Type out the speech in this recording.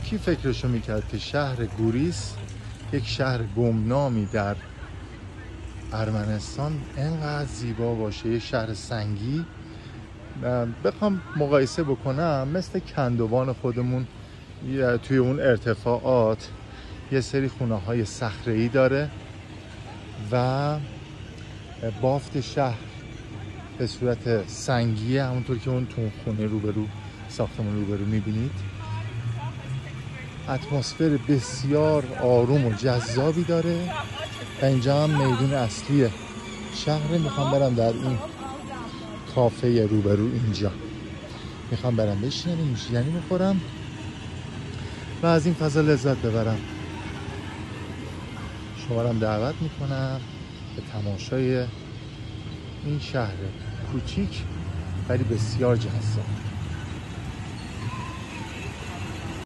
کی فکرشو میکرد که شهر گوریس، یک شهر گمنامی در ارمنستان، اینقدر زیبا باشه. یه شهر سنگی. بخوام مقایسه بکنم، مثل کندوان خودمون توی اون ارتفاعات یه سری خونه های صخره‌ای داره و بافت شهر به صورت سنگیه، همونطور که اون تو خونه روبرو، ساختمون روبرو میبینید. اتمسفر بسیار آروم و جذابی داره و اینجا هم میدون اصلی شهر. میخوام برم در این کافه روبرو اینجا، میخوام برم بشینم نوشیدنی بخورم و از این فضا لذت ببرم. شما رو هم دعوت میکنم به تماشای این شهر کوچیک ولی بسیار جذاب.